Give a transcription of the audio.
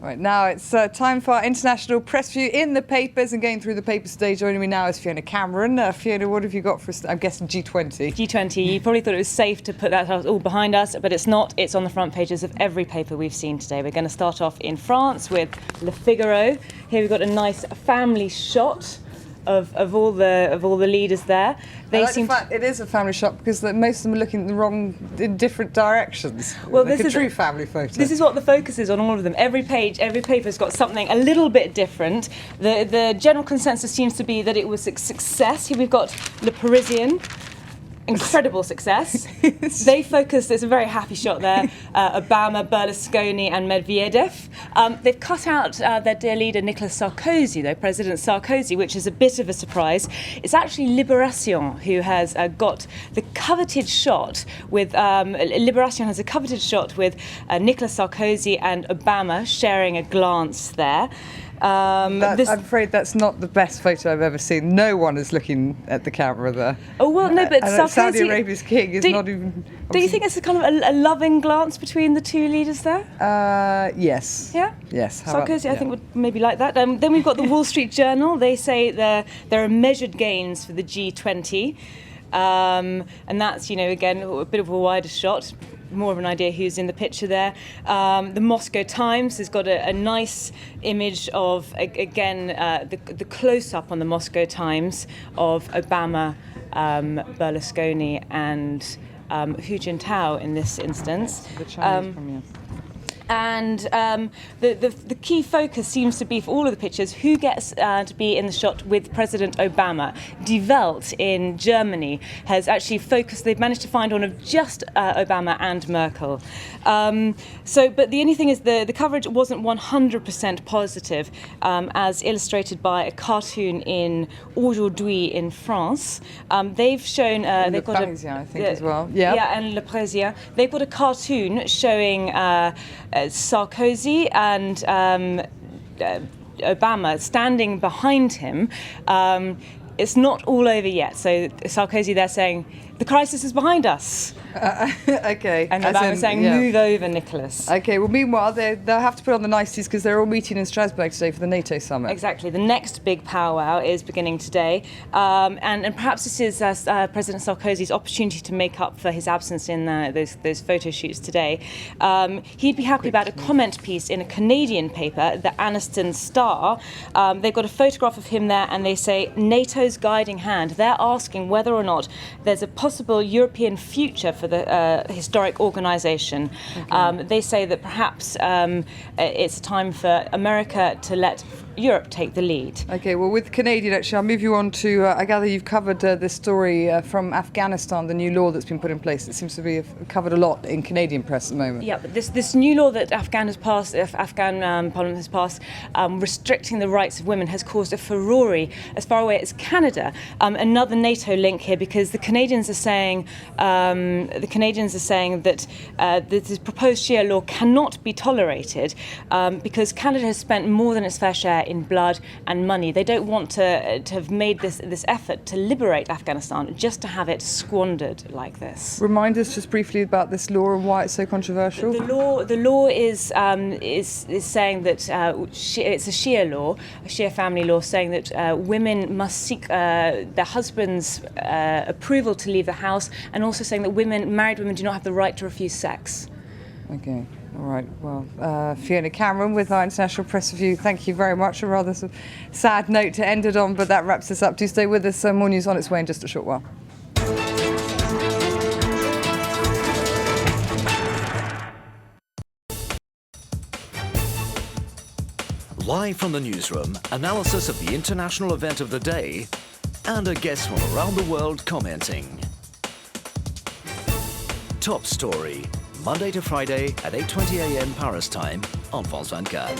Right, now it's time for our international press view in the papers, and going through the papers today, joining me now is Fiona Cameron. Fiona, what have you got for us? I'm guessing G20. G20, you probably thought it was safe to put that all behind us, but it's not. It's on the front pages of every paper we've seen today. We're going to start off in France with Le Figaro. Here we've got a nice family shot of all the leaders there. They seem it is a family shot because most of them are looking in different directions. Well, like this is a true family photo. This is what the focus is on all of them. Every page, every paper's got something a little bit different. The general consensus seems to be that it was a success. Here we've got Le Parisien. Incredible success. They focused, it's a very happy shot there, Obama, Barlusconi and Medvedev. They've cut out their dear leader Nicolas Sarkozy, though, President Sarkozy, which is a bit of a surprise. It's actually Libération who has got the coveted shot with, Libération has a coveted shot with Nicolas Sarkozy and Obama sharing a glance there. I'm afraid that's not the best photo I've ever seen. No one is looking at the camera there. Oh, well, no, but Sarkozy, Saudi Arabia's king is not even... Do you think it's a kind of a loving glance between the two leaders there? Yes. Yeah? Yes. Sarkozy, I think, would maybe like that. Then we've got the Wall Street Journal. They say there are measured gains for the G20. And that's, again, a bit of a wider shot. More of an idea who's in the picture there. The Moscow Times has got a nice image of, again, the close-up on the Moscow Times of Obama, Berlusconi and Hu Jintao in this instance. The Chinese premier. And the key focus seems to be, for all of the pictures, who gets to be in the shot with President Obama. Die Welt in Germany has actually focused, they've managed to find one of just Obama and Merkel. But the only thing is the coverage wasn't 100% positive, as illustrated by a cartoon in Aujourd'hui in France. They've shown... they've got I think, as well. Yeah, and Le Parisien. They've got a cartoon showing... Sarkozy and Obama standing behind him. It's not all over yet. So Sarkozy there saying, the crisis is behind us. Okay. And Obama saying, move over, Nicholas. Okay, well, meanwhile, they'll have to put on the niceties because they're all meeting in Strasbourg today for the NATO summit. Exactly. The next big powwow is beginning today. And perhaps this is President Sarkozy's opportunity to make up for his absence in those photo shoots today. He'd be happy about a comment piece in a Canadian paper, the Anniston Star. They've got a photograph of him there and they say, NATO's guiding hand. They're asking whether or not there's a possible European future for the historic organisation. Okay. They say that perhaps it's a time for America to let Europe take the lead. Okay, well, with Canadian, actually, I'll move you on to, I gather you've covered this story from Afghanistan, the new law that's been put in place. It seems to be covered a lot in Canadian press at the moment. Yeah, but this new law that Afghan Parliament has passed, restricting the rights of women, has caused a furore as far away as Canada. Another NATO link here, because the Canadians are saying that this proposed Sharia law cannot be tolerated because Canada has spent more than its fair share in blood and money. They don't want to have made this effort to liberate Afghanistan just to have it squandered like this. Remind us just briefly about this law and why it's so controversial. The law is saying that it's a Shia law, a Shia family law, saying that women must seek their husband's approval to leave the house, and also saying that married women do not have the right to refuse sex. Okay. All right. Well, Fiona Cameron with our International Press Review. Thank you very much. A rather sad note to end it on, but that wraps us up. Do stay with us. More news on its way in just a short while. Live from the newsroom, analysis of the international event of the day, and a guest from around the world commenting. Top Story, Monday to Friday at 8:20 a.m. Paris time on France 24.